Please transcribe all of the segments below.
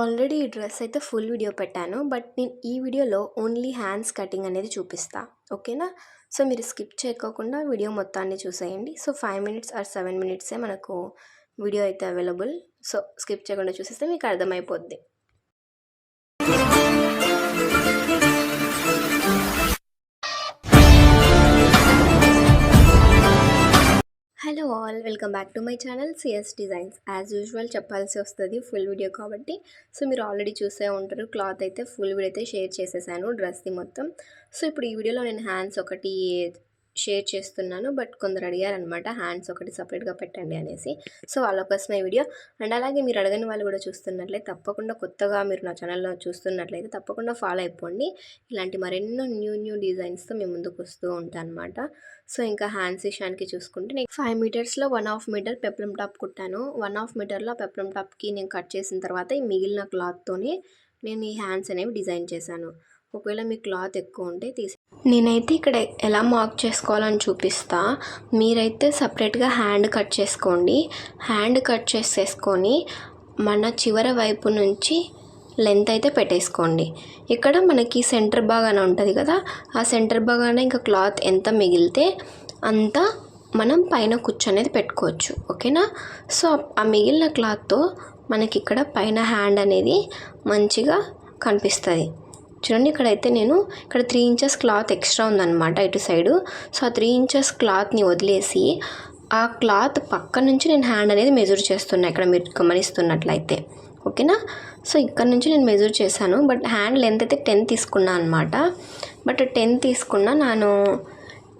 Already ఈ dress అయితే full video పెట్టాను. బట్ నేను ఈ వీడియోలో ఓన్లీ హ్యాండ్స్ కటింగ్ అనేది చూపిస్తా. ఓకేనా? సో, మీరు స్కిప్ చేయకోకుండా వీడియో మొత్తాన్ని చూసేయండి. సో, 5 మినిట్స్ ఆర్ 7 మినిట్సే మనకు వీడియో అయితే అవైలబుల్. సో, స్కిప్ చేయకుండా చూసేస్తే మీకు అర్థమైపోద్ది. Hello all, welcome back to my channel CS Designs. As usual చెప్పాల్సి వస్తుంది ఫుల్ వీడియో కాబట్టి. సో మీరు ఆల్రెడీ చూసే ఉంటారు, క్లాత్ అయితే ఫుల్ వీడియో అయితే షేర్ చేసేసాను, డ్రెస్ది మొత్తం. సో ఇప్పుడు ఈ వీడియోలో నేను హ్యాండ్స్ ఒకటి షేర్ చేస్తున్నాను. బట్ కొందరు అడిగారనమాట హ్యాండ్స్ ఒకటి సపరేట్గా పెట్టండి అనేసి. సో వాళ్ళ కోసమే వీడియో. అండ్ అలాగే మీరు అడగని వాళ్ళు కూడా చూస్తున్నట్లయితే తప్పకుండా, కొత్తగా మీరు నా ఛానల్లో చూస్తున్నట్లయితే తప్పకుండా ఫాలో అయిపోండి. ఇలాంటి మరెన్నో న్యూ డిజైన్స్తో మేము ముందుకు వస్తూ ఉంటాను అనమాట. సో ఇంకా హ్యాండ్స్ విషయానికి చూసుకుంటే నేను 5 మీటర్స్లో 1.5 మీటర్ పెప్లం టాప్ కుట్టాను. 1.5 మీటర్లో పెప్లం టాప్కి నేను కట్ చేసిన తర్వాత ఈ మిగిలిన క్లాత్తోనే నేను ఈ హ్యాండ్స్ అనేవి డిజైన్ చేశాను. ఒకవేళ మీ క్లాత్ ఎక్కువ ఉంటే నేనైతే ఇక్కడ ఎలా మార్క్ చేసుకోవాలని చూపిస్తా. మీరైతే సపరేట్గా హ్యాండ్ కట్ చేసుకోండి. హ్యాండ్ కట్ చేసేసుకొని మన చివరి వైపు నుంచి లెంత్ అయితే పెట్టేసుకోండి. ఇక్కడ మనకి సెంటర్ భాగాన ఉంటుంది కదా, ఆ సెంటర్ భాగాన ఇంకా క్లాత్ ఎంత మిగిలితే అంత మనం పైన కుచ్చు అనేది పెట్టుకోవచ్చు. ఓకేనా? సో ఆ మిగిలిన క్లాత్తో మనకి ఇక్కడ పైన హ్యాండ్ అనేది మంచిగా కనిపిస్తుంది. చూడండి, ఇక్కడైతే నేను ఇక్కడ 3 ఇంచెస్ క్లాత్ ఎక్స్ట్రా ఉందన్నమాట ఇటు సైడు. సో ఆ 3 ఇంచెస్ క్లాత్ని వదిలేసి ఆ క్లాత్ పక్క నుంచి నేను హ్యాండ్ అనేది మెజర్ చేస్తున్నా, ఇక్కడ మీరు గమనిస్తున్నట్లయితే. ఓకేనా? సో ఇక్కడ నుంచి నేను మెజర్ చేశాను. బట్ హ్యాండ్ లెంత్ అయితే 10 తీసుకున్నా అనమాట. బట్ 10 తీసుకున్నా, నేను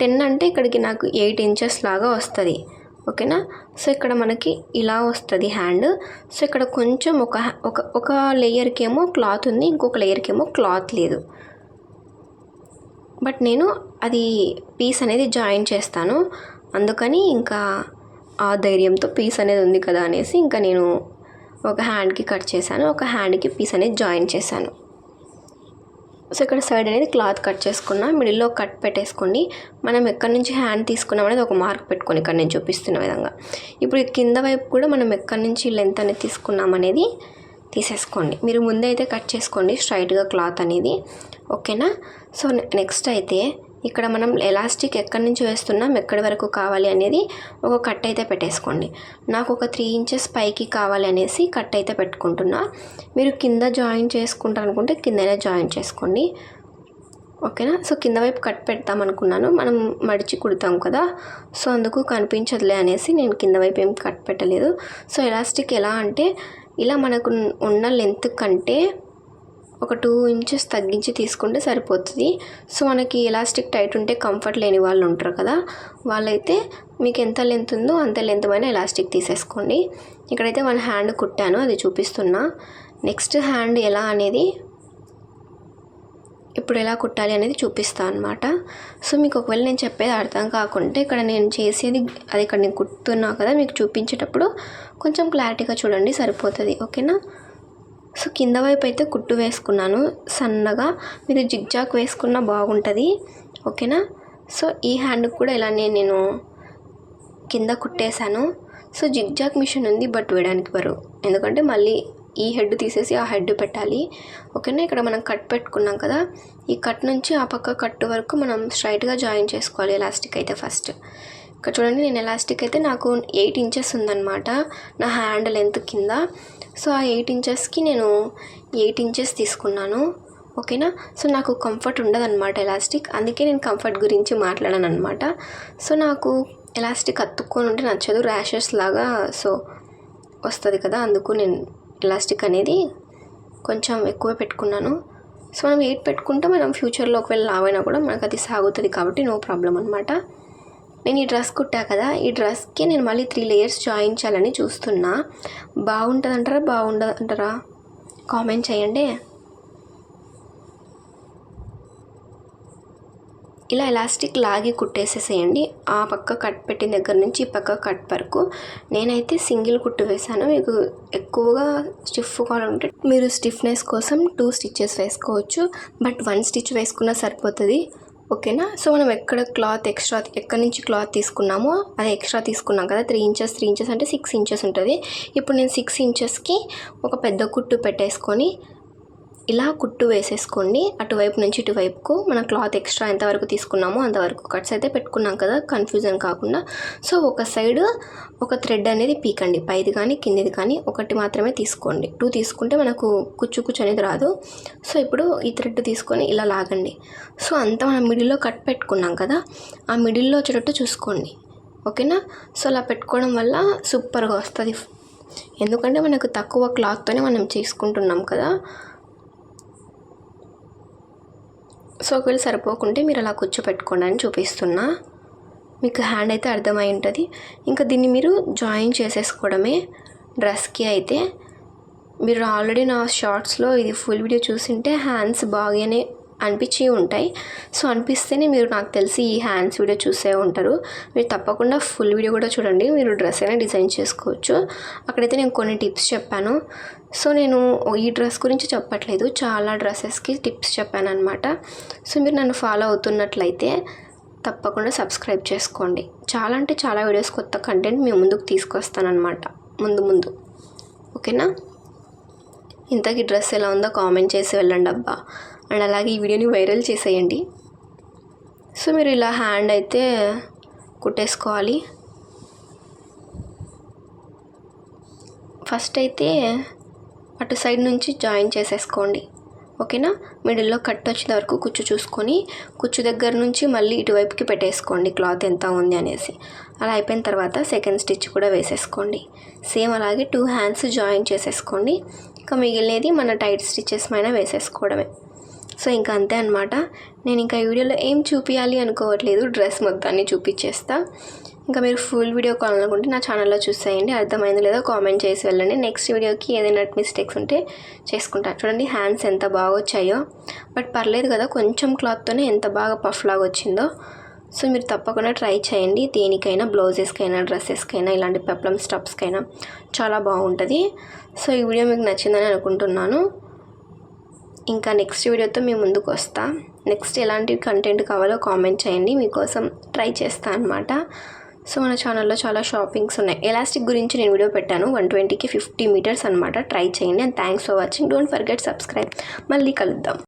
10 అంటే ఇక్కడికి నాకు 8 ఇంచెస్ లాగా వస్తుంది. ఓకేనా? సో ఇక్కడ మనకి ఇలా వస్తుంది హ్యాండ్. సో ఇక్కడ కొంచెం ఒక లేయర్కి ఏమో క్లాత్ ఉంది, ఇంకొక లేయర్కి ఏమో క్లాత్ లేదు. బట్ నేను అది పీస్ అనేది జాయిన్ చేస్తాను, అందుకని ఇంకా ఆ ధైర్యంతో పీస్ అనేది ఉంది కదా అనేసి ఇంకా నేను ఒక హ్యాండ్కి కట్ చేశాను, ఒక హ్యాండ్కి పీస్ అనేది జాయిన్ చేశాను. సో ఇక్కడ సైడ్ అనేది క్లాత్ కట్ చేసుకున్నా, మిడిల్లో కట్ పెట్టేసుకోండి. మనం ఎక్కడి నుంచి హ్యాండ్ తీసుకున్నాం అనేది ఒక మార్క్ పెట్టుకొని ఇక్కడ నేను చూపిస్తున్న విధంగా. ఇప్పుడు కింద వైపు కూడా మనం ఎక్కడి నుంచి లెంత్ అనేది తీసుకున్నాం అనేది తీసేసుకోండి. మీరు ముందే అయితే కట్ చేసుకోండి స్ట్రైట్గా క్లాత్ అనేది. ఓకేనా? సో నెక్స్ట్ అయితే ఇక్కడ మనం ఎలాస్టిక్ ఎక్కడి నుంచి వేస్తున్నాం, ఎక్కడి వరకు కావాలి అనేది ఒక కట్ అయితే పెట్టేసుకోండి. నాకు ఒక 3 ఇంచెస్ పైకి కావాలి అనేసి కట్ అయితే పెట్టుకుంటున్నా. మీరు కింద జాయిన్ చేసుకుంటారు అనుకుంటే కిందనే జాయిన్ చేసుకోండి. ఓకేనా? సో కింద వైపు కట్ పెడతాం అనుకున్నాను, మనం మడిచి కుడతాం కదా, సో అందుకు కనిపించదులే అనేసి నేను కింద వైపు ఏం కట్ పెట్టలేదు. సో ఎలాస్టిక్ ఎలా అంటే ఇలా మనకు ఉన్న లెంత్ కంటే ఒక 2 ఇంచెస్ తగ్గించి తీసుకుంటే సరిపోతుంది. సో మనకి ఎలాస్టిక్ టైట్ ఉంటే కంఫర్ట్ లేని వాళ్ళు ఉంటారు కదా, వాళ్ళైతే మీకు ఎంత లెంత్ ఉందో అంత లెంత్ పైన ఎలాస్టిక్ తీసేసుకోండి. ఇక్కడైతే 1 హ్యాండ్ కుట్టాను, అది చూపిస్తున్నా. నెక్స్ట్ హ్యాండ్ ఎలా అనేది ఇప్పుడు ఎలా కుట్టాలి అనేది చూపిస్తాను అనమాట. సో మీకు ఒకవేళ నేను చెప్పేది అర్థం కాకుంటే ఇక్కడ నేను చేసేది అది ఇక్కడ నేను కుట్టున్నా కదా, మీకు చూపించేటప్పుడు కొంచెం క్లారిటీగా చూడండి, సరిపోతుంది. ఓకేనా? సో కింద వైపు అయితే కుట్టు వేసుకున్నాను సన్నగా, మీరు జిగ్జాగ్ వేసుకున్నా బాగుంటుంది. ఓకేనా? సో ఈ హ్యాండ్కి కూడా ఇలానే నేను కింద కుట్టేశాను. సో జిగ్జాగ్ మిషన్ ఉంది, బట్ వేయడానికి బరువు, ఎందుకంటే మళ్ళీ ఈ హెడ్ తీసేసి ఆ హెడ్ పెట్టాలి. ఓకేనా? ఇక్కడ మనం కట్ పెట్టుకున్నాం కదా, ఈ కట్ నుంచి ఆ పక్క కట్ వరకు మనం స్ట్రైట్గా జాయిన్ చేసుకోవాలి ఎలాస్టిక్ అయితే ఫస్ట్. ఇక్కడ చూడండి, నేను ఎలాస్టిక్ అయితే నాకు 8 ఇంచెస్ ఉందన్నమాట నా హ్యాండ్ లెంత్ కింద. సో ఆ 8 ఇంచెస్కి నేను 8 ఇంచెస్ తీసుకున్నాను. ఓకేనా? సో నాకు కంఫర్ట్ ఉండదన్నమాట ఎలాస్టిక్, అందుకే నేను కంఫర్ట్ గురించి మాట్లాడాను అనమాట. సో నాకు ఎలాస్టిక్ అతుక్కొని ఉంటే నచ్చదు, ర్యాషెస్ లాగా సో వస్తుంది కదా, అందుకు నేను ఎలాస్టిక్ అనేది కొంచెం ఎక్కువ పెట్టుకున్నాను. సో మనం 8 పెట్టుకుంటే మనం ఫ్యూచర్లో ఒకవేళ లావైనా కూడా మనకు అది సాగుతుంది కాబట్టి నో ప్రాబ్లం అనమాట. నేను ఈ డ్రెస్ కుట్టా కదా, ఈ డ్రెస్కి నేను మళ్ళీ 3 లేయర్స్ జాయిన్ చేయాలని చూస్తున్నా. బాగుంటుందంటారా బాగుండదంటారా కామెంట్ చేయండి. ఇలా ఎలాస్టిక్ లాగి కుట్టేసేసేయండి, ఆ పక్క కట్ పెట్టిన దగ్గర నుంచి ఈ పక్క కట్ వరకు. నేనైతే సింగిల్ కుట్టు వేసాను. మీకు ఎక్కువగా స్టిఫ్ కావాలంటే మీరు స్టిఫ్నెస్ కోసం 2 స్టిచెస్ వేసుకోవచ్చు, బట్ 1 స్టిచ్ వేసుకున్నా సరిపోతుంది. ఓకేనా. సో మనం ఎక్కడి నుంచి క్లాత్ తీసుకున్నామో అది ఎక్స్ట్రా తీసుకున్నాం కదా, 3 ఇంచెస్ అంటే 6 ఇంచెస్ ఉంటుంది. ఇప్పుడు నేను 6 ఇంచెస్కి ఒక పెద్ద కుట్టు పెట్టేసుకొని ఇలా కుట్టు వేసేసుకోండి. అటువైపు నుంచి ఇటువైపుకు మన క్లాత్ ఎక్స్ట్రా ఎంతవరకు తీసుకున్నామో అంతవరకు కట్స్ అయితే పెట్టుకున్నాం కదా, కన్ఫ్యూజన్ కాకుండా. సో ఒక సైడ్ ఒక థ్రెడ్ అనేది పీకండి, పైది కానీ కిందిది కానీ ఒకటి మాత్రమే తీసుకోండి. 2 తీసుకుంటే మనకు కుచ్చు అనేది రాదు. సో ఇప్పుడు ఈ థ్రెడ్ తీసుకొని ఇలా లాగండి. సో అంతా మనం మిడిల్లో కట్ పెట్టుకున్నాం కదా, ఆ మిడిల్లో వచ్చేటట్టు చూసుకోండి. ఓకేనా. సో అలా పెట్టుకోవడం వల్ల సూపర్గా వస్తుంది. ఎందుకంటే మనకు తక్కువ క్లాత్తోనే మనం చేసుకుంటున్నాం కదా. సో ఒకవేళ సరిపోకుంటే మీరు అలా కూర్చోపెట్టుకోండి అని చూపిస్తున్నా. మీకు హ్యాండ్ అయితే అర్థమై ఉంటుంది. ఇంకా దీన్ని మీరు జాయిన్ చేసేసుకోవడమే. డ్రెస్కి అయితే మీరు ఆల్రెడీ నా షార్ట్స్లో ఇది ఫుల్ వీడియో చూసింటే హ్యాండ్స్ బాగానే అనిపించి ఉంటాయి. సో అనిపిస్తేనే మీరు నాకు తెలిసి ఈ హ్యాండ్స్ వీడియో చూసే ఉంటారు. మీరు తప్పకుండా ఫుల్ వీడియో కూడా చూడండి, మీరు డ్రెస్ అయినా డిజైన్ చేసుకోవచ్చు. అక్కడైతే నేను కొన్ని టిప్స్ చెప్పాను. సో నేను ఈ డ్రెస్ గురించి చెప్పట్లేదు, చాలా డ్రెస్సెస్కి టిప్స్ చెప్పాను అనమాట. సో మీరు నన్ను ఫాలో అవుతున్నట్లయితే తప్పకుండా సబ్స్క్రైబ్ చేసుకోండి. చాలా అంటే చాలా వీడియోస్, కొత్త కంటెంట్ మీ ముందుకు తీసుకొస్తానమాట ముందు. ఓకేనా. ఇంతకీ డ్రెస్ ఎలా ఉందో కామెంట్ చేసి వెళ్ళండి అబ్బా. అండ్ అలాగే ఈ వీడియోని వైరల్ చేసేయండి. సో మీరు ఇలా హ్యాండ్ అయితే కుట్టేసుకోవాలి. ఫస్ట్ అయితే అటు సైడ్ నుంచి జాయిన్ చేసేసుకోండి. ఓకేనా. మిడిల్లో కట్ వచ్చే వరకు కుచ్చు చూసుకొని కుచ్చు దగ్గర నుంచి మళ్ళీ ఇటువైపుకి పెట్టేసుకోండి క్లాత్ ఎంత ఉంది అనేసి. అలా అయిపోయిన తర్వాత సెకండ్ స్టిచ్ కూడా వేసేసుకోండి. సేమ్ అలాగే 2 హ్యాండ్స్ జాయిన్ చేసేసుకోండి. ఇంకా మిగిలినది మన టైట్ స్టిచెస్ పైన వేసేసుకోవడమే. సో ఇంకా అంతే అనమాట. నేను ఇంకా ఈ వీడియోలో ఏం చూపించాలి అనుకోవట్లేదు, డ్రెస్ మొత్తాన్ని చూపించేస్తా. ఇంకా మీరు ఫుల్ వీడియో కావాలనుకుంటే నా ఛానల్లో చూసేయండి. అర్థమైందో లేదో కామెంట్ చేసి వెళ్ళండి. నెక్స్ట్ వీడియోకి ఏదైనా మిస్టేక్స్ ఉంటే చేసుకుంటా. చూడండి హ్యాండ్స్ ఎంత బాగా వచ్చాయో. బట్ పర్లేదు కదా, కొంచెం క్లాత్తోనే ఎంత బాగా పఫ్ లాగా వచ్చిందో. సో మీరు తప్పకుండా ట్రై చేయండి. దేనికైనా, బ్లౌజెస్కైనా, డ్రెస్సెస్కైనా, ఇలాంటి పెప్లమ్ స్టఫ్స్కైనా చాలా బాగుంటుంది. సో ఈ వీడియో మీకు నచ్చిందని అనుకుంటున్నాను. ఇంకా నెక్స్ట్ వీడియోతో మీ ముందుకు వస్తా. నెక్స్ట్ ఎలాంటి కంటెంట్ కావాలో కామెంట్ చేయండి, మీకోసం ట్రై చేస్తాను అనమాట. సో మన ఛానల్లో చాలా షాపింగ్స్ ఉన్నాయి. ఎలాస్టిక్ గురించి నేను వీడియో పెట్టాను, 120కి 50 మీటర్స్ అనమాట. ట్రై చేయండి. And thanks for watching. Don't forget subscribe. మళ్ళీ కలుద్దాం.